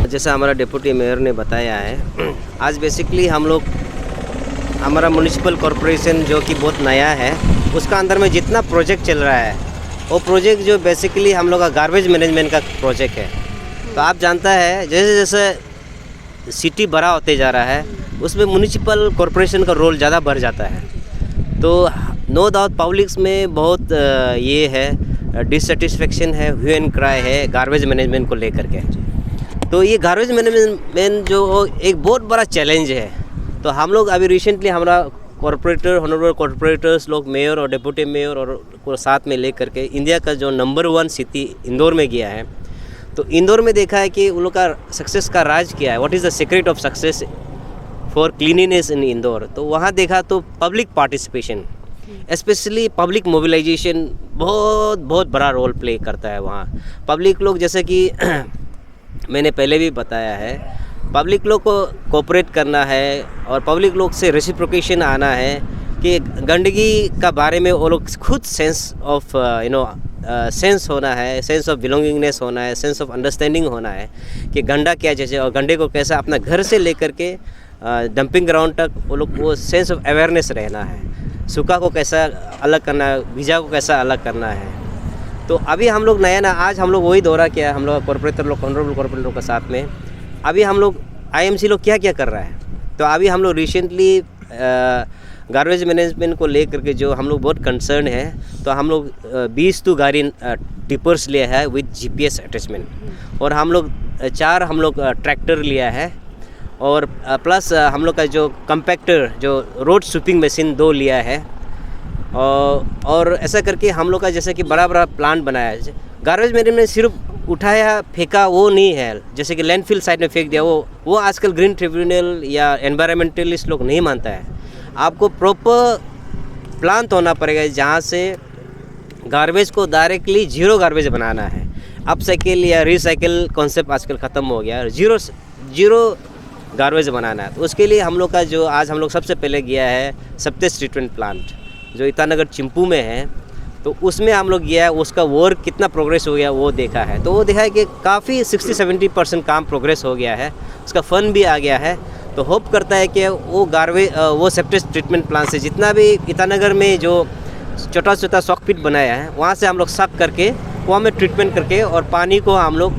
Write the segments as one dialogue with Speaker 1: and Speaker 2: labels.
Speaker 1: जैसा हमारा deputy mayor ने बताया है, आज बेसिकली हम लोग हमारा म्युनिसिपल कॉरपोरेशन जो कि बहुत नया है, उसका अंदर में जितना प्रोजेक्ट चल रहा है वो प्रोजेक्ट जो बेसिकली हम लोग का गार्बेज मैनेजमेंट का प्रोजेक्ट है। तो आप जानता है जैसे जैसे सिटी बड़ा होते जा रहा है उसमें म्युनिसिपल कॉरपोरेशन का रोल ज़्यादा बढ़ जाता है। तो नो डाउट पब्लिक्स में बहुत ये है डिससेटिस्फेक्शन है, ह्यू एंड क्राई है गार्बेज मैनेजमेंट को लेकर के। तो ये गार्बेज मैनेजमेंट जो एक बहुत बड़ा चैलेंज है। तो हम लोग अभी रिसेंटली हमारा कॉरपोरेटर, ऑनरेबल कॉरपोरेटर्स लोग, मेयर और डिप्टी मेयर और को साथ में लेकर के इंडिया का जो नंबर 1 सिटी इंदौर में गया है। तो इंदौर में देखा है कि उन लोग का सक्सेस का राज क्या है, what is the secret of success for cleanliness in Indore. तो वहाँ देखा तो public participation, specially public mobilisation बहुत बड़ा रोल प्ले करता है वहाँ। पब्लिक लोग जैसे कि मैंने पहले भी बताया है, पब्लिक लोग को कोऑपरेट करना है और पब्लिक लोग से रेसिप्रोकेशन आना है कि गंदगी का बारे में वो लोग खुद सेंस ऑफ सेंस होना है, सेंस ऑफ बिलोंगिंगनेस होना है, सेंस ऑफ अंडरस्टैंडिंग होना है कि गंदा क्या जैसे और गंदे को कैसा अपना घर से लेकर के डंपिंग ग्राउंड तक वो लोग वो सेंस ऑफ अवेयरनेस रहना है। सूखा को कैसा अलग करना है, भीजा को कैसा अलग करना है। तो अभी हम लोग नया आज हम लोग वही दौरा किया, हम लोग कॉर्पोरेटर लोग, ऑनरेबल कॉर्पोरेटर के साथ में। अभी हम लोग आईएमसी लोग क्या क्या कर रहा है, तो अभी हम लोग रिसेंटली गार्बेज मैनेजमेंट को लेकर के जो हम लोग बहुत कंसर्न है, तो हम लोग 20 तो गाड़ी टिपर्स लिया है विद जीपीएस अटैचमेंट, और हम लोग 4 हम लोग ट्रैक्टर लिया है, और प्लस हम लोग का जो कंपैक्टर जो रोड स्वीपिंग मशीन 2 लिया है। और ऐसा करके हम लोग का जैसे कि बड़ा प्लांट बनाया है। गार्बेज मैनेजमेंट सिर्फ उठाया फेंका वो नहीं है, जैसे कि लैंडफिल साइड में फेंक दिया, वो आजकल ग्रीन ट्रिब्यूनल या एनवायरमेंटलिस्ट लोग नहीं मानता है। आपको प्रॉपर प्लान तो होना पड़ेगा जहाँ से गार्बेज को डायरेक्टली जीरो गार्बेज बनाना है। अपसाइकिल या रिसाइकिल कॉन्सेप्ट आजकल ख़त्म हो गया है, जीरो गार्बेज बनाना है। तो उसके लिए हम लोग का जो आज हम लोग सबसे पहले गया है सप्तेश ट्रीटमेंट प्लांट जो ईटानगर चिंपू में है, तो उसमें हम लोग गया है, उसका वर्क कितना प्रोग्रेस हो गया वो देखा है। तो वो देखा है कि काफ़ी 60-70% काम प्रोग्रेस हो गया है, उसका फंड भी आ गया है। तो होप करता है कि वो सेप्टेज ट्रीटमेंट प्लांट से जितना भी ईटानगर में जो छोटा सॉक पिट बनाया है वहाँ से हम लोग साफ करके वहाँ में ट्रीटमेंट करके और पानी को हम लोग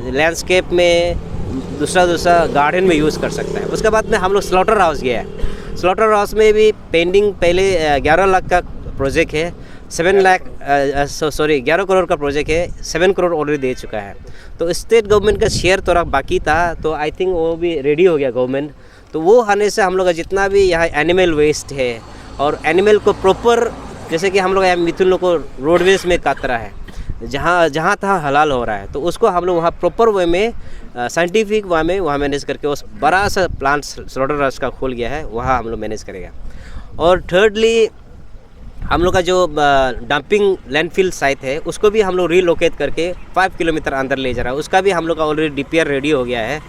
Speaker 1: लैंडस्केप में दूसरा गार्डन में यूज़ कर सकते हैं। उसके बाद में हम लोग स्लॉटर हाउस गया है। स्लॉटर हाउस में भी पेंडिंग पहले 11 लाख का प्रोजेक्ट है, 11 करोड़ का प्रोजेक्ट है, 7 करोड़ ऑलरेडी दे चुका है। तो स्टेट गवर्नमेंट का शेयर थोड़ा बाकी था, तो आई थिंक वो भी रेडी हो गया गवर्नमेंट। तो वो आने से हम लोग का जितना भी यहाँ एनिमल वेस्ट है और एनिमल को प्रॉपर, जैसे कि हम लोग यहाँ मिथुन लोग को रोडवेज में कातरा है, जहाँ तहाँ हलाल हो रहा है, तो उसको हम लोग वहाँ प्रॉपर वे में साइंटिफिक वे में वहाँ मैनेज करके उस बड़ा सा प्लांट स्लॉटर हाउस का खोल गया है, वहाँ हम लोग मैनेज करेगा। और थर्डली हम लोग का जो डंपिंग लैंडफिल साइट है उसको भी हम लोग रीलोकेट करके 5 किलोमीटर अंदर ले जा रहा है। उसका भी हम लोग का ऑलरेडी डीपीआर रेडी हो गया है,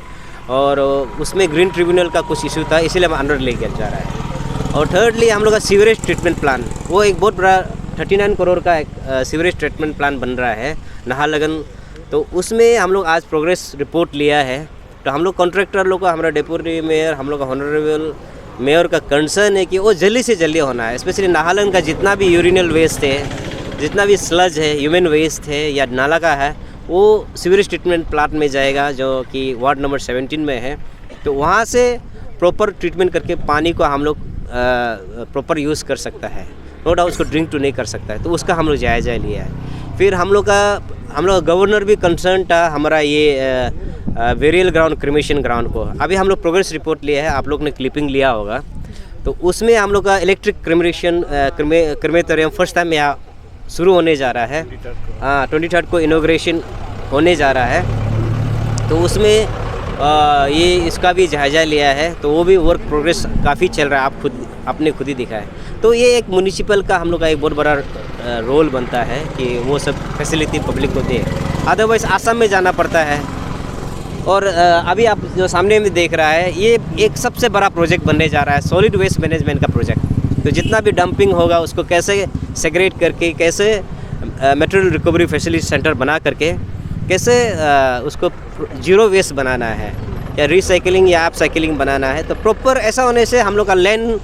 Speaker 1: और उसमें ग्रीन ट्रिब्यूनल का कुछ इशू था, इसीलिए हम अंदर ले जा रहा है। और थर्डली हम लोग का सीवरेज ट्रीटमेंट प्लान, वो एक बहुत बड़ा 39 करोड़ का एक सीवरेज ट्रीटमेंट प्लान बन रहा है नाहरलगुन। तो उसमें हम लोग आज प्रोग्रेस रिपोर्ट लिया है। तो हम लोग कॉन्ट्रैक्टर लोग को, हमारा डिप्टी मेयर, हम लोग का ऑनरेबल मेयर का कंसर्न है कि वो जल्दी से जल्दी होना है। स्पेशली नाहरलगुन का जितना भी यूरिनल वेस्ट है, जितना भी स्लज है, ह्यूमन वेस्ट है या नाला का है, वो सीवरेज ट्रीटमेंट प्लांट में जाएगा जो कि वार्ड नंबर 17 में है। तो वहाँ से प्रॉपर ट्रीटमेंट करके पानी को हम लोग प्रॉपर यूज़ कर सकता है, नो डाउट उसको ड्रिंक टू नहीं कर सकता है। तो उसका हम लोग जायज़ा लिया है। फिर हम लोग गवर्नर भी कंसर्न था हमारा ये वेरियल ग्राउंड, क्रिमेशन ग्राउंड को। अभी हम लोग प्रोग्रेस रिपोर्ट लिया है, आप लोग ने क्लिपिंग लिया होगा। तो उसमें हम लोग का इलेक्ट्रिक क्रिमेटोरियम फर्स्ट टाइम यहाँ शुरू होने जा रहा है। 23 को इनॉग्रेशन होने जा रहा है। तो उसमें ये इसका भी जायज़ा लिया है। तो वो भी वर्क प्रोग्रेस काफ़ी चल रहा है, आपने खुद ही दिखा है। तो ये एक म्युनिसिपल का हम लोग का एक बहुत बड़ा रोल बनता है कि वो सब फैसिलिटी पब्लिक को दे, अदरवाइज़ आसाम में जाना पड़ता है। और अभी आप जो सामने में देख रहा है, ये एक सबसे बड़ा प्रोजेक्ट बनने जा रहा है, सॉलिड वेस्ट मैनेजमेंट का प्रोजेक्ट। तो जितना भी डंपिंग होगा उसको कैसे सेग्रेट करके, कैसे मटेरियल रिकवरी फैसिलिटी सेंटर बना करके कैसे उसको जीरो वेस्ट बनाना है या रिसाइकलिंग या आप साइकिलिंग बनाना है। तो प्रॉपर ऐसा होने से हम लोग का लैंड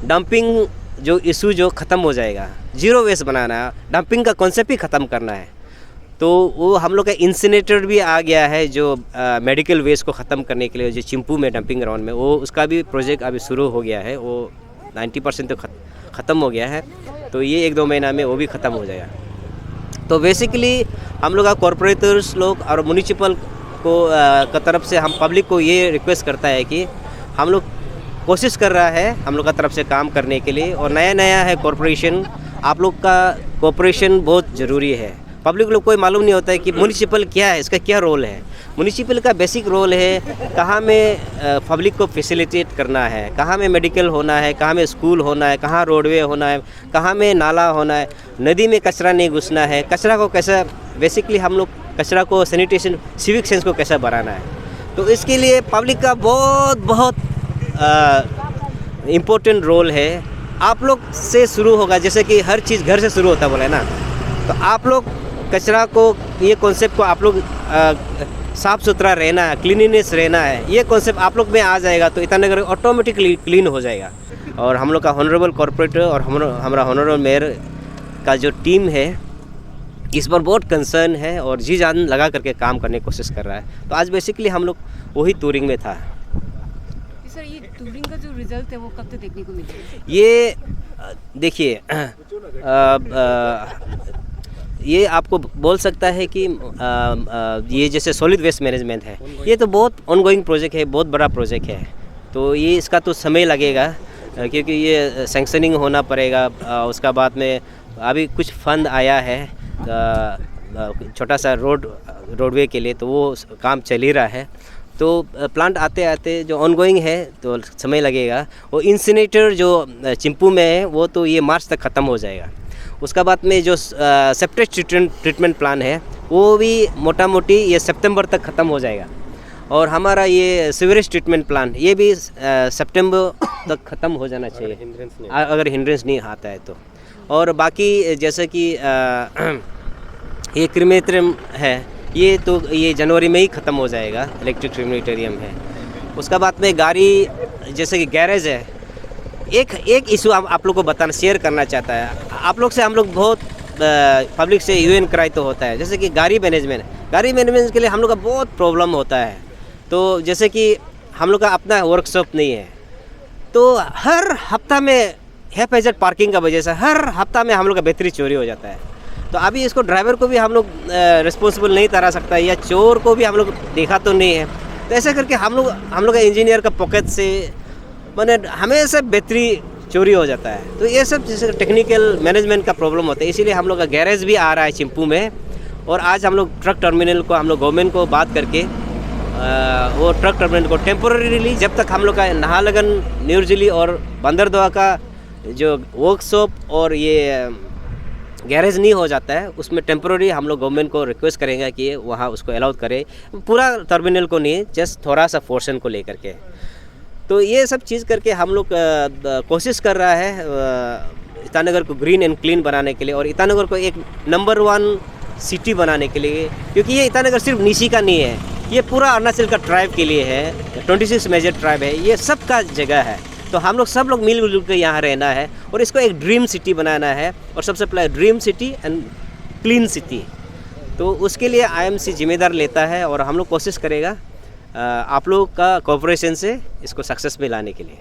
Speaker 1: डंपिंग जो इशू जो ख़त्म हो जाएगा। जीरो वेस्ट बनाना है, डंपिंग का कॉन्सेप्ट ही ख़त्म करना है। तो वो हम लोग का इंसिनेटर भी आ गया है जो मेडिकल वेस्ट को ख़त्म करने के लिए, जो चिंपू में डंपिंग ग्राउंड में, वो उसका भी प्रोजेक्ट अभी शुरू हो गया है। वो 90% तो ख़त्म हो गया है। तो ये 1-2 महीना में वो भी ख़त्म हो जाएगा। तो बेसिकली हम लोग का कॉरपोरेटर्स लोग और म्युनिसिपल को का तरफ से हम पब्लिक को ये रिक्वेस्ट करता है कि हम लोग कोशिश कर रहा है हम लोग का तरफ से काम करने के लिए। और नया है कॉरपोरेशन, आप लोग का कोऑपरेशन बहुत ज़रूरी है। पब्लिक लोग कोई मालूम नहीं होता है कि म्युनिसिपल क्या है, इसका क्या रोल है। म्युनिसिपल का बेसिक रोल है कहाँ में पब्लिक को फैसिलिटेट करना है, कहाँ में मेडिकल होना है, कहाँ में स्कूल होना है, कहाँ रोडवे होना है, कहाँ में नाला होना है, नदी में कचरा नहीं घुसना है, कचरा को कैसा बेसिकली हम लोग कचरा को सैनिटेशन सिविक सेंस को कैसा बढ़ाना है। तो इसके लिए पब्लिक का बहुत इम्पोर्टेंट रोल है। आप लोग से शुरू होगा, जैसे कि हर चीज़ घर से शुरू होता बोला है ना। तो आप लोग कचरा को, ये कॉन्सेप्ट को आप लोग साफ़ सुथरा रहना है, क्लीनिनेस रहना है, ये कॉन्सेप्ट आप लोग में आ जाएगा तो ईटानगर ऑटोमेटिकली क्लीन हो जाएगा। और हम लोग का हॉनरेबल कॉर्पोरेटर और हमारा हॉनरेबल मेयर का जो टीम है इस पर बहुत कंसर्न है और जी जान लगा करके काम करने की कोशिश कर रहा है। तो आज बेसिकली हम लोग वही टूरिंग में था।
Speaker 2: सर, ये टूरिंग का जो रिजल्ट है वो कब तक देखने को मिलेगा?
Speaker 1: ये देखिए ये आपको बोल सकता है कि ये जैसे सॉलिड वेस्ट मैनेजमेंट है, ये तो बहुत ऑनगोइंग प्रोजेक्ट है, बहुत बड़ा प्रोजेक्ट है। तो ये इसका तो समय लगेगा क्योंकि ये सैंक्शनिंग होना पड़ेगा। उसका बाद में अभी कुछ फंड आया है छोटा सा रोडवे के लिए, तो वो काम चल ही रहा है। तो प्लांट आते आते जो ऑनगोइंग है तो समय लगेगा। वो इंसिनेटर जो चिंपू में है वो तो ये मार्च तक ख़त्म हो जाएगा। उसका बाद में जो सेप्टेज ट्रीटमेंट प्लान है वो भी मोटा मोटी ये सितंबर तक ख़त्म हो जाएगा। और हमारा ये सीवरेज ट्रीटमेंट प्लान ये भी सितंबर तक ख़त्म हो जाना चाहिए अगर हिंड्रेंस नहीं आता है तो। और बाकी जैसे कि ये क्रीमेटोरियम है ये तो ये जनवरी में ही ख़त्म हो जाएगा, इलेक्ट्रिक क्रीमेटोरियम है। उसका बाद में गाड़ी जैसे कि गैरेज है, एक इशू आप लोग को बताना शेयर करना चाहता है। आप लोग से हम लोग बहुत पब्लिक से यूएन कराई तो होता है, जैसे कि गाड़ी मैनेजमेंट के लिए हम लोग का बहुत प्रॉब्लम होता है। तो जैसे कि हम लोग का अपना वर्कशॉप नहीं है, तो हर हफ्ता में हैफेजर्ड पार्किंग का वजह से हर हफ्ता में हम लोग का बैटरी चोरी हो जाता है। तो अभी इसको ड्राइवर को भी हम लोग रिस्पॉन्सिबल नहीं ठहरा सकता या चोर को भी हम लोग देखा तो नहीं है। तो ऐसा करके हम लोग का इंजीनियर का पॉकेट से मैंने हमेशा बैटरी चोरी हो जाता है। तो ये सब जैसे टेक्निकल मैनेजमेंट का प्रॉब्लम होता है, इसीलिए हम लोग का गैरेज भी आ रहा है चिंपू में। और आज हम लोग ट्रक टर्मिनल को हम लोग गवर्नमेंट को बात करके वो ट्रक टर्मिनल को टेम्पोररीली जब तक हम लोग का नाहरलगुन, न्यूरजली और बंदरदोहा का जो वर्कशॉप और ये गैरेज नहीं हो जाता है उसमें टेम्पोररी हम लोग गवर्नमेंट को रिक्वेस्ट करेंगे कि वहाँ उसको अलाउड करे, पूरा टर्मिनल को नहीं, जस्ट थोड़ा सा पोर्शन को लेकर के। तो ये सब चीज़ करके हम लोग कोशिश कर रहा है ईटानगर को ग्रीन एंड क्लीन बनाने के लिए और ईटानगर को एक नंबर 1 सिटी बनाने के लिए। क्योंकि ये ईटानगर सिर्फ निशी का नहीं है, ये पूरा अरुणाचल का ट्राइब के लिए है। 26 मेजर ट्राइब है, ये सब का जगह है। तो हम लोग सब लोग मिलजुल के यहाँ रहना है और इसको एक ड्रीम सिटी बनाना है। और सबसे पहले dream city and clean city, तो उसके लिए IMC जिम्मेदार लेता है और हम लोग कोशिश करेगा आप लोग का कोऑपरेशन से इसको सक्सेस में लाने के लिए।